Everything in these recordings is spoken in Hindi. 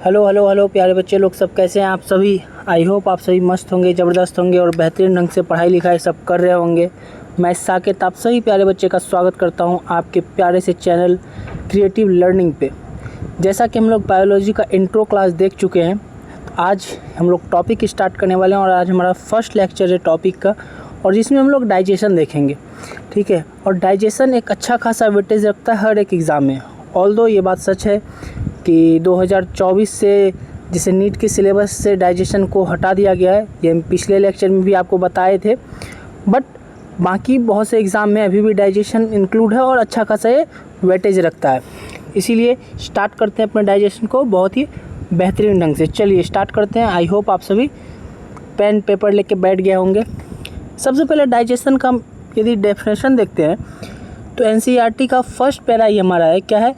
हेलो हेलो हेलो प्यारे बच्चे लोग, सब कैसे हैं आप सभी। आई होप आप सभी मस्त होंगे, ज़बरदस्त होंगे और बेहतरीन ढंग से पढ़ाई लिखाई सब कर रहे होंगे। मैं साकेत आप सभी प्यारे बच्चे का स्वागत करता हूं आपके प्यारे से चैनल क्रिएटिव लर्निंग पे। जैसा कि हम लोग बायोलॉजी का इंट्रो क्लास देख चुके हैं, तो आज हम लोग टॉपिक स्टार्ट करने वाले हैं और आज हमारा फर्स्ट लेक्चर है टॉपिक का, और जिसमें हम लोग डाइजेशन देखेंगे। ठीक है, और डाइजेशन एक अच्छा खासा वेटेज रखता है हर एक एग्ज़ाम में। ऑल्दो ये बात सच है कि 2024 से जिसे नीट के सिलेबस से डाइजेशन को हटा दिया गया है, ये हम पिछले लेक्चर में भी आपको बताए थे, बट बाकी बहुत से एग्ज़ाम में अभी भी डाइजेशन इंक्लूड है और अच्छा खासा ये वेटेज रखता है। इसीलिए स्टार्ट करते हैं अपने डाइजेशन को बहुत ही बेहतरीन ढंग से। चलिए स्टार्ट करते हैं। आई होप आप सभी पेन पेपर लेके बैठ गए होंगे। सबसे पहले डाइजेशन का यदि डेफिनेशन देखते हैं तो एनसीईआरटी का फर्स्ट पैरा ही हमारा है। क्या है,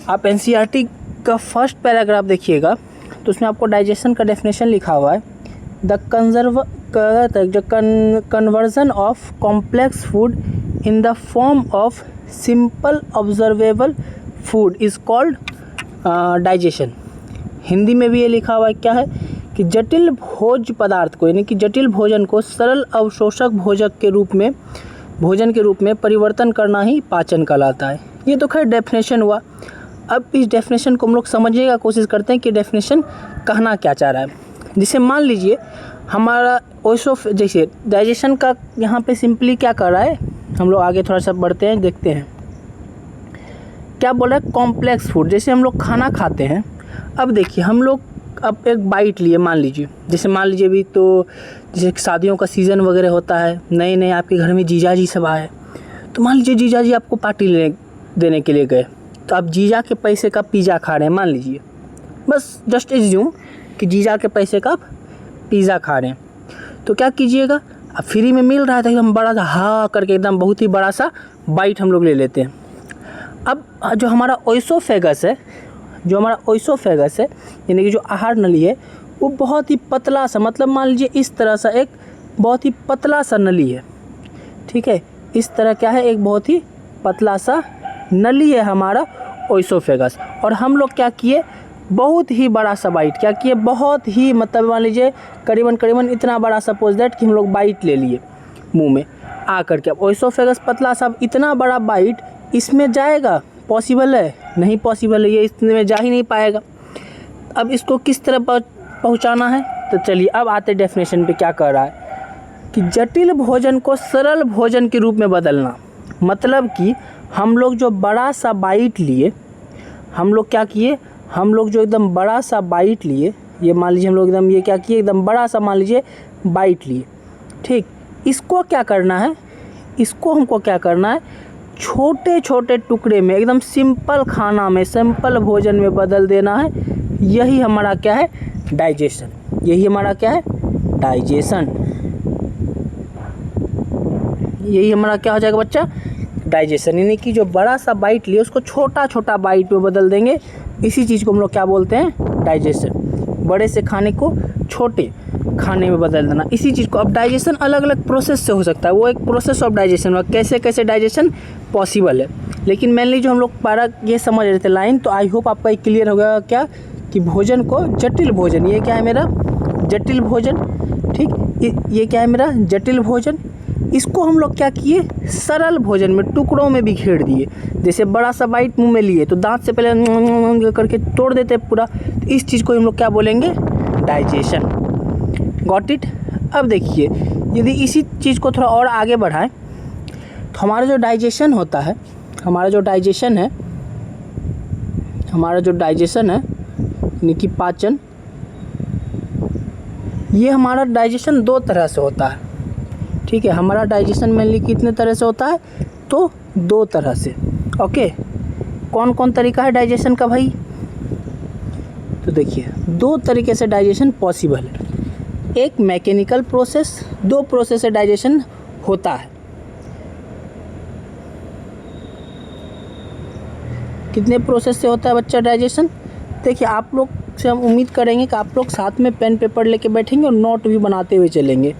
आप एनसीईआरटी का फर्स्ट पैराग्राफ देखिएगा तो उसमें आपको डाइजेशन का डेफिनेशन लिखा हुआ है। The conversion of complex food in the form of simple observable food is called digestion. Hindi में भी ये लिखा हुआ है क्या है कि जटिल भोज्य पदार्थ को, यानी कि जटिल भोजन को सरल अवशोषक भोजन के रूप में परिवर्तन करना ही पाचन कहलाता है। ये तो खैर डेफिनेशन हुआ। अब इस डेफिनेशन को हम लोग समझने का कोशिश करते हैं कि डेफिनेशन कहना क्या चाह रहा है। जिसे मान लीजिए हमारा जैसे डाइजेशन का यहाँ पे सिंपली क्या कर रहा है, हम लोग आगे थोड़ा सा बढ़ते हैं, देखते हैं क्या बोल रहा है। कॉम्प्लेक्स फूड, जैसे हम लोग खाना खाते हैं। अब देखिए हम लोग अब एक बाइट लिए, मान लीजिए भी तो जैसे शादियों का सीज़न वगैरह होता है, नए नए आपके घर में जीजा जी सब आए, तो मान लीजिए जीजा जी आपको पार्टी देने के लिए गए, तो आप जीजा के पैसे का पिज़्ज़ा खा रहे हैं। मान लीजिए, बस जस्ट एज्यूम कि जीजा के पैसे का पिज़्ज़ा खा रहे हैं, तो क्या कीजिएगा, अब फ्री में मिल रहा था, एकदम बड़ा सा हाँ करके एकदम बहुत ही बड़ा सा बाइट हम लोग ले लेते हैं। अब जो हमारा ओइसोफेगस है, यानी कि जो आहार नली है, वो बहुत ही पतला सा, मतलब मान लीजिए इस तरह सा एक बहुत ही पतला सा नली है। ठीक है, इस तरह क्या है, एक बहुत ही पतला सा नली है हमारा ओइसोफेगस। और हम लोग क्या किए, बहुत ही बड़ा सा बाइट क्या किए, बहुत ही मतलब मान लीजिए करीबन इतना बड़ा, सपोज दैट कि हम लोग बाइट ले लिए मुंह में आ करके। अब ओइसोफेगस पतला सा, इतना बड़ा बाइट इसमें जाएगा, पॉसिबल है? नहीं पॉसिबल है, ये इसमें जा ही नहीं पाएगा। अब इसको किस तरह पहुंचाना है, तो चलिए अब आते डेफिनेशन पे। क्या कर रहा है कि जटिल भोजन को सरल भोजन के रूप में बदलना। मतलब कि हम लोग जो बड़ा सा बाइट लिए, हम लोग क्या किए, हम लोग जो एकदम बड़ा सा बाइट लिए, ये मान लीजिए हम लोग एकदम ये क्या किए, एकदम बड़ा सा मान लीजिए बाइट लिए। ठीक, इसको क्या करना है, इसको हमको क्या करना है, छोटे छोटे टुकड़े में, एकदम सिंपल खाना में, सिंपल भोजन में बदल देना है। यही हमारा क्या है, डाइजेशन। यही हमारा क्या है, डाइजेशन। यही हमारा क्या हो जाएगा बच्चा, डाइजेशन। यानी कि जो बड़ा सा बाइट लिए उसको छोटा छोटा बाइट में बदल देंगे। इसी चीज़ को हम लोग क्या बोलते हैं, डाइजेशन। बड़े से खाने को छोटे खाने में बदल देना, इसी चीज़ को। अब डाइजेशन अलग अलग प्रोसेस से हो सकता है, वो एक प्रोसेस ऑफ डाइजेशन हुआ, कैसे कैसे डाइजेशन पॉसिबल है। लेकिन मेनली जो हम लोग पारा ये समझ रहे थे लाइन, तो आई होप आपका क्लियर हो गया क्या कि भोजन को जटिल भोजन, ये क्या है मेरा जटिल भोजन। ठीक, ये क्या है मेरा जटिल भोजन। इसको हम लोग क्या किए, सरल भोजन में, टुकड़ों में बिखेर दिए। जैसे बड़ा सा बाइट मुंह में लिए तो दांत से पहले करके तोड़ देते पूरा, तो इस चीज़ को हम लोग क्या बोलेंगे, डाइजेशन। Got it. अब देखिए यदि इसी चीज़ को थोड़ा और आगे बढ़ाएं तो हमारा जो डाइजेशन होता है, हमारा जो डाइजेशन है यानी कि पाचन, ये हमारा डाइजेशन दो तरह से होता है। ठीक है, हमारा डाइजेशन मेनली कितने तरह से होता है, तो दो तरह से। ओके, कौन कौन तरीका है डाइजेशन का भाई, तो देखिए दो तरीके से डाइजेशन पॉसिबल है। एक मैकेनिकल प्रोसेस, दो प्रोसेस से डाइजेशन होता है। कितने प्रोसेस से होता है बच्चा डाइजेशन, देखिए आप लोग से हम उम्मीद करेंगे कि आप लोग साथ में पेन पेपर लेके बैठेंगे और नोट भी बनाते हुए चलेंगे।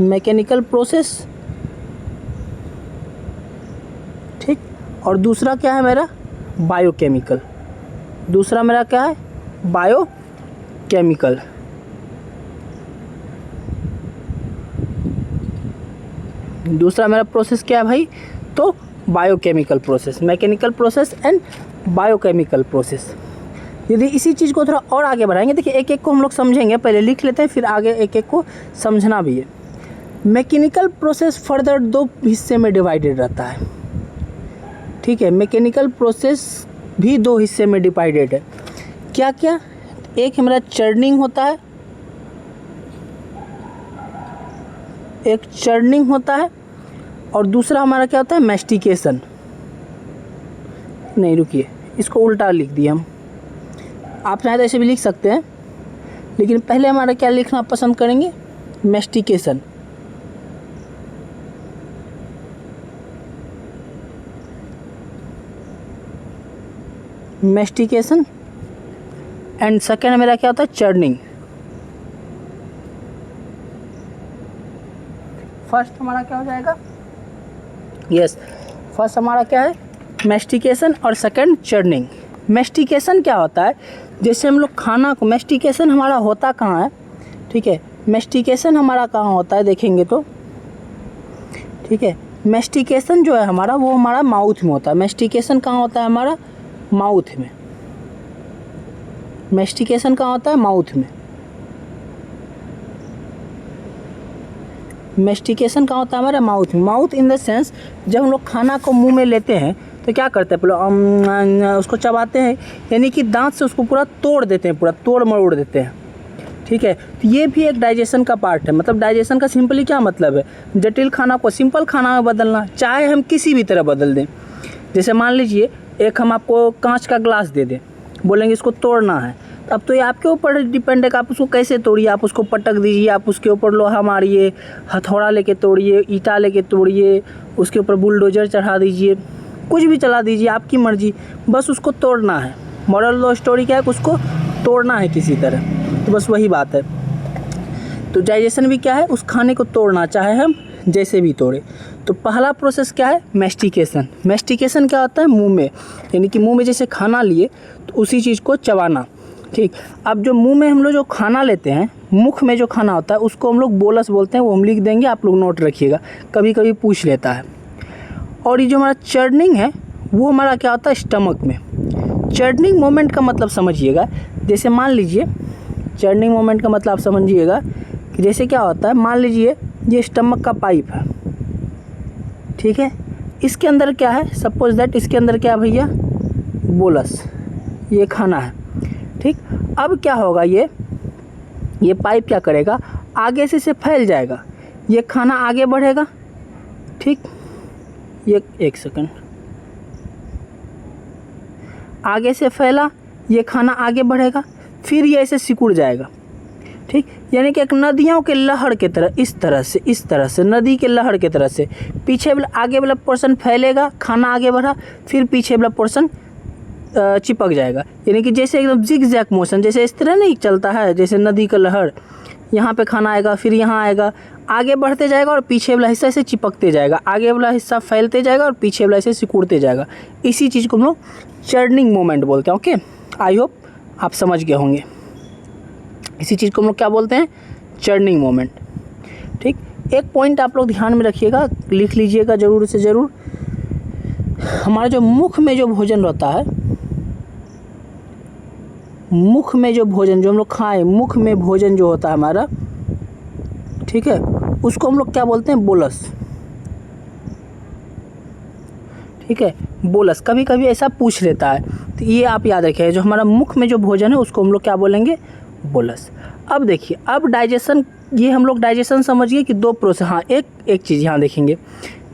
मैकेनिकल प्रोसेस, ठीक, और दूसरा क्या है मेरा बायोकेमिकल। दूसरा मेरा क्या है? बायोकेमिकल। दूसरा मेरा प्रोसेस क्या है भाई? तो biochemical process, mechanical process and biochemical process. यदि इसी चीज़ को थोड़ा और आगे बढ़ाएंगे, देखिए एक एक को हम लोग समझेंगे, पहले लिख लेते हैं फिर आगे एक एक को समझना भी है। मैकेनिकल प्रोसेस फर्दर 2 हिस्से में डिवाइडेड रहता है, ठीक है। मैकेनिकल प्रोसेस भी 2 हिस्से में डिवाइडेड है। क्या क्या? एक हमारा चर्निंग होता है, एक चर्निंग होता है, और दूसरा हमारा क्या होता है? मैस्टिकेशन। नहीं रुकिए, इसको उल्टा लिख दिए हम, आप चाहे तो ऐसे भी लिख सकते हैं, लेकिन पहले हमारा क्या लिखना पसंद करेंगे? मैस्टिकेशन। मैस्टिकेशन एंड सेकेंड मेरा क्या होता है? चर्निंग। फर्स्ट हमारा क्या हो जाएगा? यस, फर्स्ट हमारा क्या है? मैस्टिकेशन और सेकेंड चर्निंग। मैस्टिकेशन क्या होता है? जैसे हम लोग खाना को, मैस्टिकेशन हमारा होता कहाँ है? ठीक है, मैस्टिकेशन हमारा कहाँ होता है देखेंगे तो, ठीक है, मैस्टिकेशन जो है हमारा वो हमारा माउथ में होता है। मैस्टिकेशन कहाँ होता है? हमारा माउथ में। मैस्टिकेशन कहाँ होता है? माउथ में। मैस्टिकेशन कहाँ होता है? हमारा माउथ में। माउथ इन द सेंस, जब हम लोग खाना को मुंह में लेते हैं तो क्या करते हैं? पहले उसको चबाते हैं, यानी कि दांत से उसको पूरा तोड़ देते हैं, पूरा तोड़ मरोड़ देते हैं, ठीक है। तो ये भी एक डाइजेशन का पार्ट है। मतलब डाइजेशन का सिंपली क्या मतलब है? जटिल खाना को सिंपल खाना में बदलना, चाहे हम किसी भी तरह बदल दें। जैसे मान लीजिए एक हम आपको कांच का ग्लास दे दें, बोलेंगे इसको तोड़ना है, अब तो ये आपके ऊपर डिपेंड है कि आप उसको कैसे तोड़िए। आप उसको पटक दीजिए, आप उसके ऊपर लोहा मारिए, हथौड़ा लेके तोड़िए, ईंटा लेके तोड़िए, उसके ऊपर बुलडोजर चढ़ा दीजिए, कुछ भी चला दीजिए, आपकी मर्जी, बस उसको तोड़ना है। मॉरल ऑफ स्टोरी क्या है? उसको तोड़ना है किसी तरह, तो बस वही बात है। तो डाइजेशन भी क्या है? उस खाने को तोड़ना, चाहे हम जैसे भी तोड़े। तो पहला प्रोसेस क्या है? मैस्टिकेशन। मैस्टिकेशन क्या होता है? मुंह में, यानी कि मुंह में जैसे खाना लिए तो उसी चीज़ को चबाना, ठीक। अब जो मुंह में हम लोग जो खाना लेते हैं, मुख में जो खाना होता है उसको हम लोग बोलस बोलते हैं, वो हम लिख देंगे, आप लोग नोट रखिएगा, कभी कभी पूछ लेता है। और ये जो हमारा चर्निंग है वो हमारा क्या होता है? स्टमक में। चर्निंग मोमेंट का मतलब समझिएगा, जैसे मान लीजिए चर्निंग मोमेंट का मतलब समझिएगा कि जैसे क्या होता है, मान लीजिए ये स्टमक का पाइप है, ठीक है, इसके अंदर क्या है? सपोज दैट इसके अंदर क्या है भैया? बोलस, ये खाना है, ठीक। अब क्या होगा? ये पाइप क्या करेगा? आगे से फैल जाएगा, ये खाना आगे बढ़ेगा, ठीक। ये एक सेकंड, आगे से फैला, ये खाना आगे बढ़ेगा, फिर ये ऐसे सिकुड़ जाएगा, ठीक। यानी कि एक नदियों के लहर के तरह, इस तरह से नदी के लहर के तरह से पीछे वाला आगे वाला पोर्शन फैलेगा, खाना आगे बढ़ा, फिर पीछे वाला पोर्शन चिपक जाएगा। यानी कि जैसे एकदम जिग जैग मोशन, जैसे इस तरह नहीं चलता है, जैसे नदी का लहर, यहाँ पे खाना आएगा, फिर यहाँ आएगा, आगे बढ़ते जाएगा और पीछे वाला हिस्सा ऐसे चिपकते जाएगा, आगे वाला हिस्सा फैलते जाएगा और पीछे वाला ऐसे सिकुड़ते जाएगा। इसी चीज़ को हम लोग चर्निंग मोमेंट बोलते हैं। ओके, आई होप आप समझ गए होंगे। इसी चीज़ को हम लोग क्या बोलते हैं? चर्निंग मोमेंट, ठीक। एक पॉइंट आप लोग ध्यान में रखिएगा, लिख लीजिएगा ज़रूर से ज़रूर। हमारा जो मुख में जो भोजन रहता है, मुख में जो भोजन जो हम लोग खाएं, मुख में भोजन जो होता है हमारा, ठीक है, उसको हम लोग क्या बोलते हैं? बोलस, ठीक है, बोलस। कभी कभी ऐसा पूछ लेता है, तो ये आप याद रखिए, जो हमारा मुख में जो भोजन है उसको हम लोग क्या बोलेंगे? बोलस। अब देखिए, अब डाइजेशन, ये हम लोग डाइजेशन समझिए कि 2 प्रोसेस। हाँ, एक चीज़ यहाँ देखेंगे,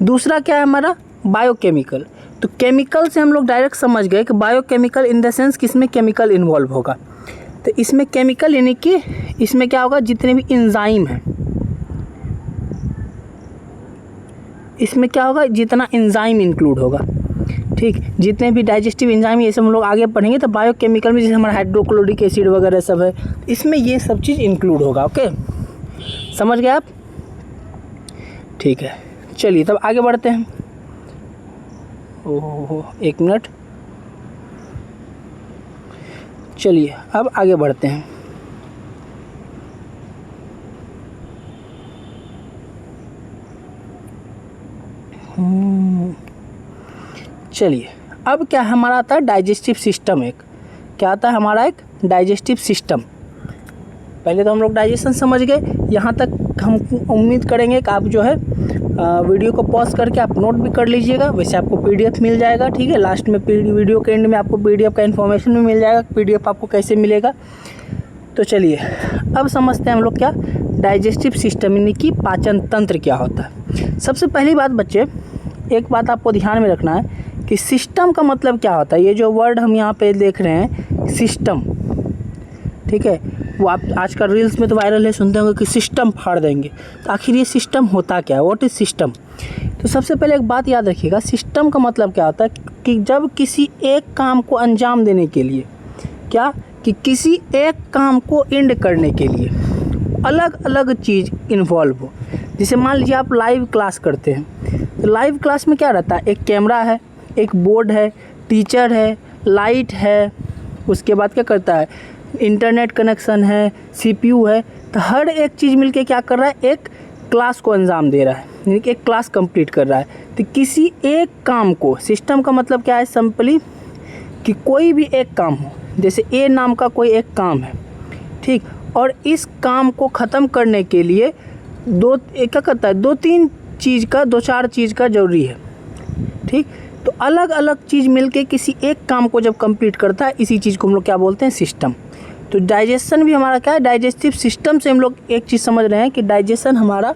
दूसरा क्या है हमारा? बायोकेमिकल। तो केमिकल से हम लोग डायरेक्ट समझ गए कि बायोकेमिकल इन द सेंस किसमें केमिकल इन्वॉल्व होगा। तो इसमें केमिकल यानी कि इसमें क्या होगा? जितने भी इंजाइम हैं, इसमें क्या होगा? जितना इंजाइम इंक्लूड होगा, ठीक। जितने भी डाइजेस्टिव एंजाइम, ये सब हम लोग आगे पढ़ेंगे। तो बायोकेमिकल में जैसे हमारा हाइड्रोक्लोरिक एसिड वगैरह सब है, इसमें ये सब चीज़ इंक्लूड होगा। ओके, समझ गए आप? ठीक है, चलिए तब आगे बढ़ते हैं। ओहो, 1 मिनट, चलिए अब आगे बढ़ते हैं। चलिए अब क्या हमारा आता है डाइजेस्टिव सिस्टम। एक क्या आता है हमारा, एक डाइजेस्टिव सिस्टम। पहले तो हम लोग डाइजेशन समझ गए, यहाँ तक हम उम्मीद करेंगे कि आप जो है वीडियो को पॉज करके आप नोट भी कर लीजिएगा। वैसे आपको पीडीएफ मिल जाएगा, ठीक है। लास्ट में वीडियो के एंड में आपको पीडीएफ का इन्फॉर्मेशन भी मिल जाएगा, पीडीएफ आपको कैसे मिलेगा। तो चलिए अब समझते हैं हम लोग क्या डाइजेस्टिव सिस्टम यानी कि पाचन तंत्र क्या होता है। सबसे पहली बात बच्चे, एक बात आपको ध्यान में रखना है कि सिस्टम का मतलब क्या होता है। ये जो वर्ड हम यहाँ पे देख रहे हैं सिस्टम, ठीक है, वो आप आजकल रील्स में तो वायरल है, सुनते होंगे कि सिस्टम फाड़ देंगे। तो आखिर ये सिस्टम होता क्या है, व्हाट इज़ सिस्टम। तो सबसे पहले एक बात याद रखिएगा, सिस्टम का मतलब क्या होता है कि जब किसी एक काम को अंजाम देने के लिए, क्या कि किसी एक काम को एंड करने के लिए अलग अलग चीज़ इन्वॉल्व हो। जैसे मान लीजिए आप लाइव क्लास करते हैं, तो लाइव क्लास में क्या रहता है, एक कैमरा है, एक बोर्ड है, टीचर है, लाइट है, उसके बाद क्या करता है इंटरनेट कनेक्शन है, सीपीयू है। तो हर एक चीज़ मिलके क्या कर रहा है, एक क्लास को अंजाम दे रहा है, यानी कि एक क्लास कंप्लीट कर रहा है। तो किसी एक काम को, सिस्टम का मतलब क्या है सिंपली कि कोई भी एक काम हो, जैसे ए नाम का कोई एक काम है, ठीक, और इस काम को ख़त्म करने के लिए क्या करता है, दो चार चीज़ का ज़रूरी है, ठीक। तो अलग अलग चीज़ मिलके किसी एक काम को जब कंप्लीट करता है, इसी चीज़ को हम लोग क्या बोलते हैं, सिस्टम। तो डाइजेशन भी हमारा क्या है, डाइजेस्टिव सिस्टम से हम लोग एक चीज़ समझ रहे हैं कि डाइजेशन हमारा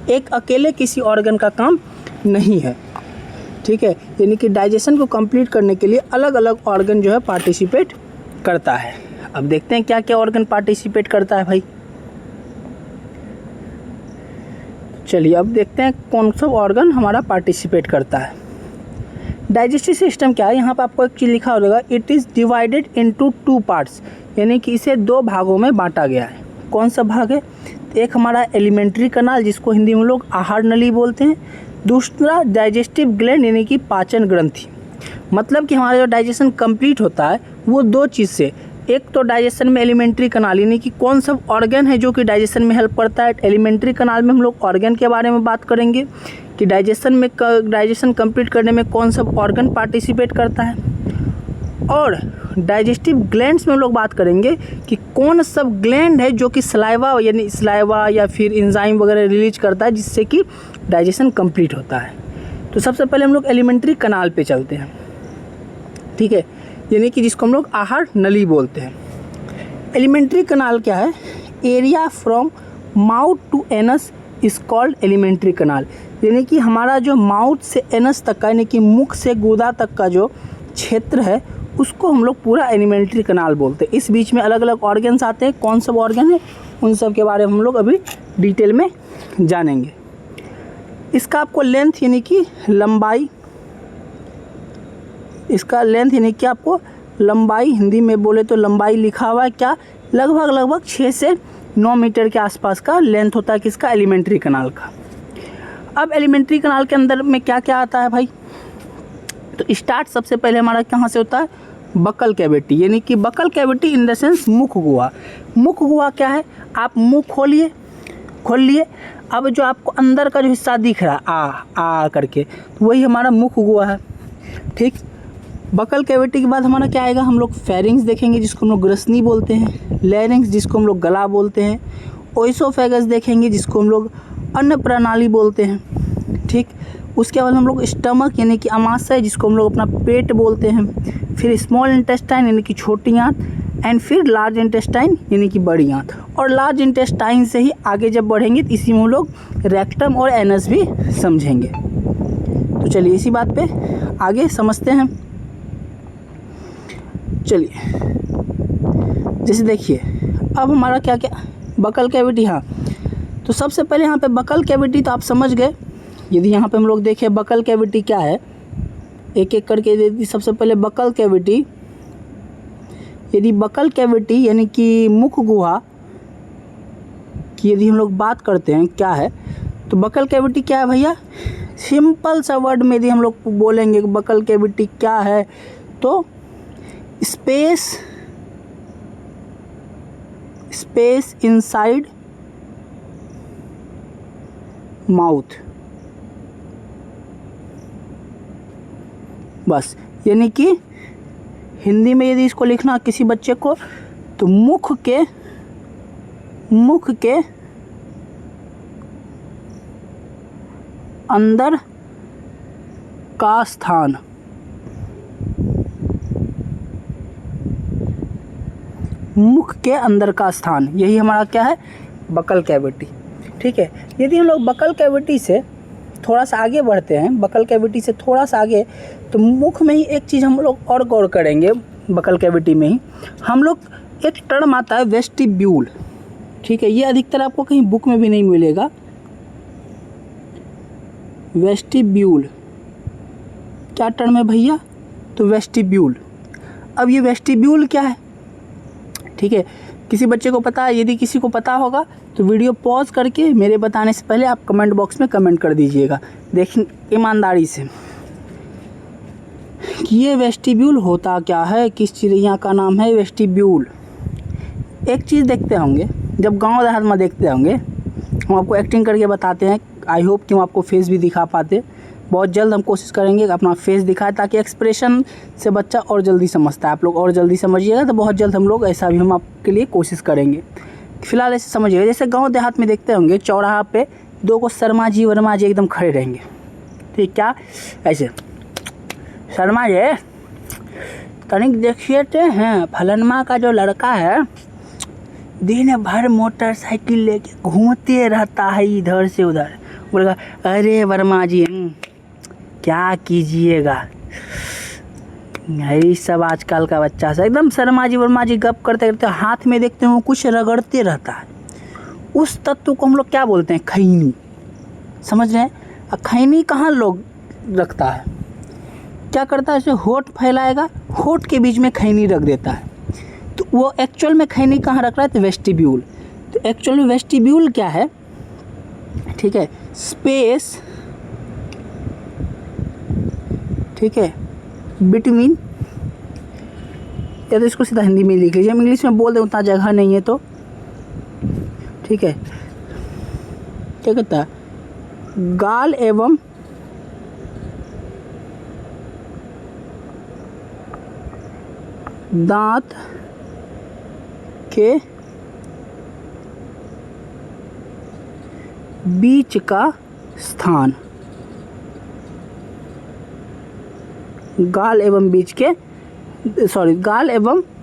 एक अकेले किसी ऑर्गन का काम नहीं है, ठीक है। यानी कि डाइजेशन को कंप्लीट करने के लिए अलग अलग ऑर्गन जो है पार्टिसिपेट करता है। अब देखते हैं क्या क्या ऑर्गन पार्टिसिपेट करता है भाई। चलिए अब देखते हैं कौन सा ऑर्गन हमारा पार्टिसिपेट करता है। डाइजेस्टिव सिस्टम क्या है, यहाँ पर आपको एक चीज़ लिखा होगा, it is divided into 2 parts, यानी कि इसे 2 भागों में बांटा गया है। कौन सा भाग है, एक हमारा एलिमेंट्री कनाल जिसको हिंदी में लोग आहार नली बोलते हैं, दूसरा डाइजेस्टिव ग्लैंड यानी कि पाचन ग्रंथि। मतलब कि हमारा जो डाइजेशन कंप्लीट होता है वो 2 चीज़ से, एक तो डाइजेशन में एलिमेंट्री कनाल यानी कि कौन सा ऑर्गन है जो कि डाइजेशन में हेल्प करता है। एलिमेंट्री कनाल में हम लोग ऑर्गन के बारे में बात करेंगे कि डाइजेशन कंप्लीट करने में कौन सा ऑर्गन पार्टिसिपेट करता है, और डाइजेस्टिव ग्लैंड्स में हम लोग बात करेंगे कि कौन सब ग्लैंड है जो कि सलाइवा या फिर एंजाइम वगैरह रिलीज करता है जिससे कि डाइजेशन कंप्लीट होता है। तो सबसे पहले हम लोग एलिमेंट्री कनाल पे चलते हैं, ठीक है, यानी कि जिसको हम लोग आहार नली बोलते हैं। एलिमेंट्री कनाल क्या है, area from mouth to anus is called alimentary canal, यानी कि हमारा जो माउथ से एनस तक का यानी कि मुख से गुदा तक का जो क्षेत्र है उसको हम लोग पूरा एलिमेंट्री कनाल बोलते हैं। इस बीच में अलग अलग ऑर्गन्स आते हैं, कौन सब ऑर्गन है उन सब के बारे में हम लोग अभी डिटेल में जानेंगे। इसका आपको लेंथ यानी कि लंबाई, इसका लेंथ यानी कि आपको लंबाई, हिंदी में बोले तो लंबाई लिखा हुआ है क्या, लगभग 6 से 9 मीटर के आसपास का लेंथ होता है किसका, एलिमेंट्री कनाल का। अब एलिमेंट्री कनाल के अंदर में क्या क्या आता है भाई, तो स्टार्ट सबसे पहले हमारा कहाँ से होता है, बकल कैविटी, यानी कि buccal cavity in the sense मुख गुहा। मुख गुहा क्या है, आप मुंह खोल लिए, अब जो आपको अंदर का जो हिस्सा दिख रहा है आ करके, तो वही हमारा मुख गुहा है, ठीक। बकल कैविटी के बाद हमारा क्या आएगा, हम लोग फेरिंग्स देखेंगे जिसको हम लोग ग्रसनी बोलते हैं, लैरिंग्स जिसको हम लोग गला बोलते हैं, ओइसोफेगस देखेंगे जिसको हम लोग अन्न प्रणाली बोलते हैं, ठीक। उसके बाद हम लोग स्टमक यानी कि अमाशय जिसको हम लोग अपना पेट बोलते हैं, फिर स्मॉल इंटेस्टाइन यानी कि छोटी आंत, एंड फिर लार्ज इंटेस्टाइन यानी कि बड़ी आंत। और लार्ज इंटेस्टाइन से ही आगे जब बढ़ेंगे तो इसी में हम लोग रेक्टम और एनस भी समझेंगे। तो चलिए इसी बात पे आगे समझते हैं। चलिए जैसे देखिए अब हमारा क्या क्या बकल कैविटी, हाँ, तो सबसे पहले यहाँ पे बकल कैविटी तो आप समझ गए। यदि यहाँ पे हम लोग देखें बकल कैविटी क्या है, एक एक करके दे दी। सबसे पहले बकल कैविटी, यदि बकल कैविटी यानी कि मुख गुहा की यदि हम लोग बात करते हैं क्या है, तो बकल कैविटी क्या है भैया, सिंपल सा वर्ड में यदि हम लोग बोलेंगे बकल कैविटी क्या है, तो स्पेस स्पेस इनसाइड माउथ। बस, यानी कि हिंदी में यदि इसको लिखना किसी बच्चे को, तो मुख के अंदर का स्थान, मुख के अंदर का स्थान, यही हमारा क्या है, बकल कैविटी। ठीक है, यदि हम लोग बकल कैविटी से थोड़ा सा आगे बढ़ते हैं, बकल कैविटी से थोड़ा सा आगे, तो मुख में ही एक चीज़ हम लोग और गौर करेंगे। बकल कैविटी में ही हम लोग एक टर्म आता है वेस्टिब्यूल। ठीक है, ये अधिकतर आपको कहीं बुक में भी नहीं मिलेगा। वेस्टिब्यूल क्या टर्म है भैया, तो वेस्टिब्यूल। अब ये वेस्टिब्यूल क्या है, ठीक है, किसी बच्चे को पता है? यदि किसी को पता होगा तो वीडियो पॉज करके मेरे बताने से पहले आप कमेंट बॉक्स में कमेंट कर दीजिएगा, देखिए ईमानदारी से, कि ये वेस्टिब्यूल होता क्या है, किस चिड़िया का नाम है वेस्टिब्यूल। एक चीज़ देखते होंगे, जब गांव देहात में देखते होंगे, हम आपको एक्टिंग करके बताते हैं। आई होप कि हम आपको फेस भी दिखा पाते। बहुत जल्द हम कोशिश करेंगे कि अपना फेस दिखाए, ताकि एक्सप्रेशन से बच्चा और जल्दी समझता है। आप लोग और जल्दी समझिएगा तो बहुत जल्द हम लोग ऐसा भी हम आपके लिए कोशिश करेंगे। फिलहाल ऐसे समझिएगा, जैसे गांव देहात में देखते होंगे चौराहा पे दो को शर्मा जी वर्मा जी एकदम खड़े रहेंगे। ठीक, क्या ऐसे, शर्मा जी तनिक देखिए थे हैं, फलनमा का जो लड़का है दिन भर मोटरसाइकिल लेके घूमते रहता है इधर से उधर। बोलेगा अरे वर्मा जी क्या कीजिएगा, यही सब आजकल का बच्चा से एकदम शर्मा जी वर्मा जी गप करते करते हाथ में देखते हो कुछ रगड़ते रहता है। उस तत्व को हम लोग क्या बोलते हैं, खैनी। समझ रहे हैं? खैनी कहाँ लोग रखता है, क्या करता है, ऐसे होठ फैलाएगा, होठ के बीच में खैनी रख देता है। तो वो एक्चुअल में खैनी कहाँ रख रहा है, तो वेस्टिब्यूल। तो एक्चुअल में वेस्टिब्यूल क्या है, ठीक है, स्पेस, ठीक है, बिटवीन, या तो इसको सीधा हिंदी में लिख लीजिए, हम इंग्लिश में बोल दें उतना जगह नहीं है तो, ठीक है, क्या कहता है, गाल एवं दांत के बीच का स्थान, गाल एवं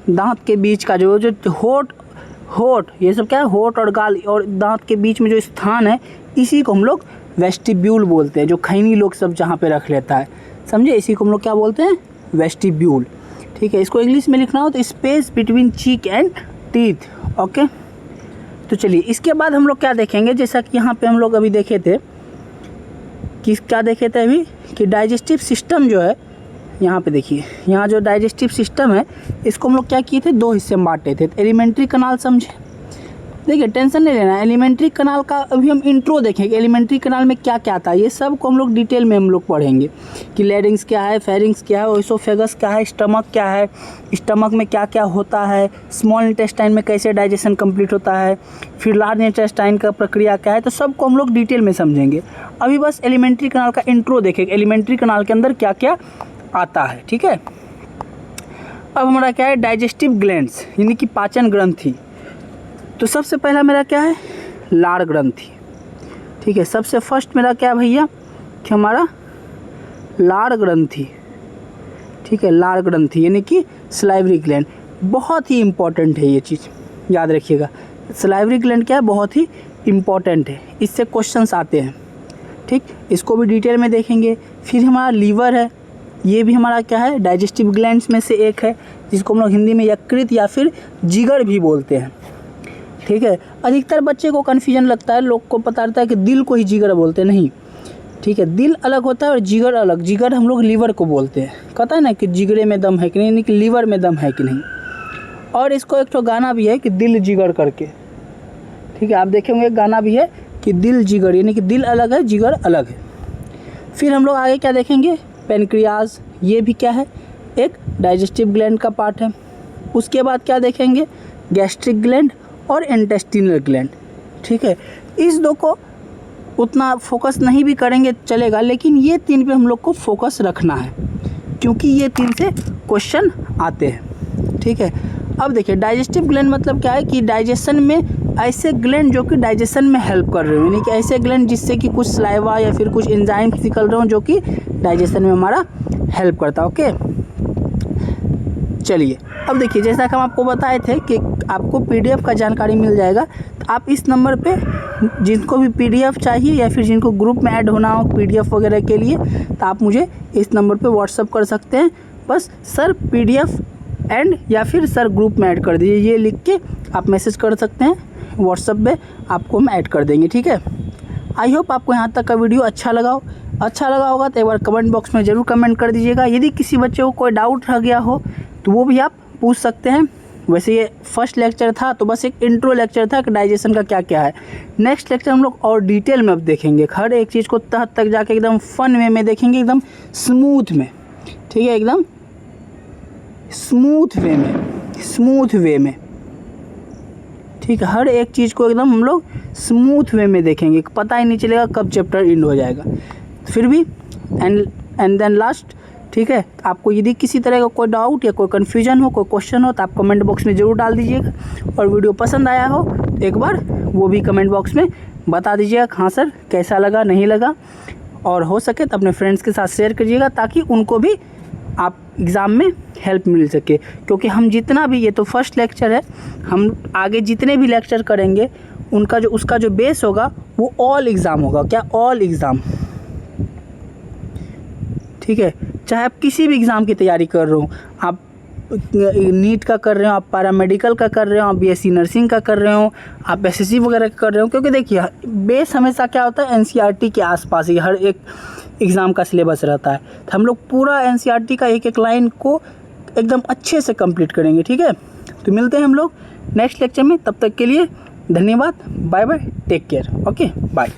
दांत के बीच का जो होठ ये सब क्या है, होठ और गाल और दांत के बीच में जो स्थान है, इसी को हम लोग वेस्टिब्यूल बोलते हैं। जो खैनी लोग सब जहाँ पे रख लेता है, समझे, इसी को हम लोग क्या बोलते हैं, वेस्टिब्यूल। ठीक है, इसको इंग्लिश में लिखना हो तो space between cheek and teeth. Okay, तो चलिए इसके बाद हम लोग क्या देखेंगे, जैसा कि यहाँ पे हम लोग अभी देखे थे कि क्या देखे थे अभी, कि डाइजेस्टिव सिस्टम जो है, यहाँ पे देखिए, यहाँ जो डाइजेस्टिव सिस्टम है इसको हम लोग क्या किए थे, दो हिस्से में बांटे थे। तो एलिमेंट्री कनाल समझे, देखिए टेंशन नहीं लेना, एलिमेंट्री कनाल का अभी हम इंट्रो देखेंगे, एलिमेंट्री कनाल में क्या क्या आता है, ये सब को हम लोग डिटेल में हम लोग पढ़ेंगे कि लैरिंग्स क्या है, फेरिंग्स क्या है, ओइसोफेगस क्या है, स्टमक क्या है, स्टमक में क्या क्या होता है, स्मॉल इंटेस्टाइन में कैसे डाइजेशन कंप्लीट होता है, फिर लार्ज इंटेस्टाइन का प्रक्रिया क्या है, तो सबको हम लोग डिटेल में समझेंगे। अभी बस एलिमेंट्री कनाल का इंट्रो देखेंगे, एलिमेंट्री कनाल के अंदर क्या क्या आता है। ठीक है, अब हमारा क्या है, डाइजेस्टिव ग्लैंड्स यानी कि पाचन ग्रंथि। तो सबसे पहला मेरा क्या है, लार ग्रंथि। ठीक है, सबसे फर्स्ट मेरा क्या भैया, कि हमारा लार ग्रंथि। ठीक है, लार ग्रंथि यानी कि सलाइवरी ग्लैंड, बहुत ही इम्पॉर्टेंट है ये चीज़, याद रखिएगा। सलाइवरी ग्लैंड क्या है, बहुत ही इम्पॉर्टेंट है, इससे क्वेश्चंस आते हैं। ठीक, इसको भी डिटेल में देखेंगे। फिर हमारा लीवर है, ये भी हमारा क्या है, डाइजेस्टिव ग्लैंड्स में से एक है, जिसको हम लोग हिंदी में यकृत या फिर जिगर भी बोलते हैं। ठीक है, अधिकतर बच्चे को कन्फ्यूजन लगता है, लोग को पता रहता है कि दिल को ही जिगर बोलते हैं, नहीं। ठीक है, दिल अलग होता है और जिगर अलग। जिगर हम लोग लीवर को बोलते हैं, कहता है ना कि जिगरे में दम है कि नहीं, कि लीवर में दम है कि नहीं। और इसको एक तो गाना भी है कि दिल जिगर करके, ठीक है, आप देखे होंगे गाना भी है कि दिल जिगर, यानी कि दिल अलग है, जिगर अलग है। फिर हम लोग आगे क्या देखेंगे, पेनक्रियाज, ये भी क्या है, एक डाइजेस्टिव ग्लैंड का पार्ट है। उसके बाद क्या देखेंगे, गैस्ट्रिक ग्लैंड और इंटेस्टिनल ग्लैंड। ठीक है, इस दो को उतना फोकस नहीं भी करेंगे चलेगा, लेकिन ये 3 पे हम लोग को फोकस रखना है क्योंकि ये 3 से क्वेश्चन आते हैं। ठीक है, अब देखिए डाइजेस्टिव ग्लैंड मतलब क्या है कि डाइजेशन में ऐसे ग्लैंड जो कि डाइजेशन में हेल्प कर रहे हो, यानी कि ऐसे ग्लैंड जिससे कि कुछ सलाइवा या फिर कुछ एंजाइम्स निकल रहे हो जो कि डाइजेशन में हमारा हेल्प करता है। ओके, चलिए अब देखिए जैसा कि हम आपको बताए थे कि आपको पीडीएफ का जानकारी मिल जाएगा, तो आप इस नंबर पे जिनको भी पीडीएफ चाहिए या फिर जिनको ग्रुप में ऐड होना हो पीडीएफ वगैरह के लिए, तो आप मुझे इस नंबर पे व्हाट्सअप कर सकते हैं। बस सर पीडीएफ एंड या फिर सर ग्रुप में ऐड कर दीजिए, ये लिख के आप मैसेज कर सकते हैं व्हाट्सअप पे, आपको हम ऐड कर देंगे। ठीक है, आई होप आपको यहाँ तक का वीडियो अच्छा लगा होगा तो एक बार कमेंट बॉक्स में ज़रूर कमेंट कर दीजिएगा। यदि किसी बच्चे को कोई डाउट रह गया हो तो वो भी आप पूछ सकते हैं। वैसे ये फर्स्ट लेक्चर था तो बस एक इंट्रो लेक्चर था कि डाइजेशन का क्या क्या है। नेक्स्ट लेक्चर हम लोग और डिटेल में अब देखेंगे, हर एक चीज़ को तह तक जाके एकदम फन वे में देखेंगे, एकदम स्मूथ में। ठीक है, एकदम स्मूथ वे में। ठीक है, हर एक चीज़ को एकदम हम लोग स्मूथ वे में देखेंगे, पता ही नहीं चलेगा कब चैप्टर एंड हो जाएगा। फिर भी एंड देन लास्ट। ठीक है, आपको यदि किसी तरह का कोई डाउट या कोई कन्फ्यूजन हो, कोई क्वेश्चन हो तो आप कमेंट बॉक्स में ज़रूर डाल दीजिएगा, और वीडियो पसंद आया हो तो एक बार वो भी कमेंट बॉक्स में बता दीजिएगा हाँ सर कैसा लगा नहीं लगा, और हो सके तो अपने फ्रेंड्स के साथ शेयर करिएगा ताकि उनको भी आप एग्ज़ाम में हेल्प मिल सके। क्योंकि हम जितना भी, ये तो फर्स्ट लेक्चर है, हम आगे जितने भी लेक्चर करेंगे उसका जो बेस होगा वो ऑल एग्ज़ाम होगा। क्या? All exam. ठीक है, चाहे आप किसी भी एग्ज़ाम की तैयारी कर रहे हो, आप नीट का कर रहे हो, आप पैरामेडिकल का कर रहे हो, आप बीएससी नर्सिंग का कर रहे हो, आप एसएससी वगैरह का कर रहे हो, क्योंकि देखिए बेस हमेशा क्या होता है एनसीईआरटी के आसपास ही हर एक एग्ज़ाम का सिलेबस रहता है। तो हम लोग पूरा एनसीईआरटी का एक एक लाइन को एकदम अच्छे से कंप्लीट करेंगे। ठीक है, तो मिलते हैं हम लोग नेक्स्ट लेक्चर में, तब तक के लिए धन्यवाद, bye bye, take care, okay bye.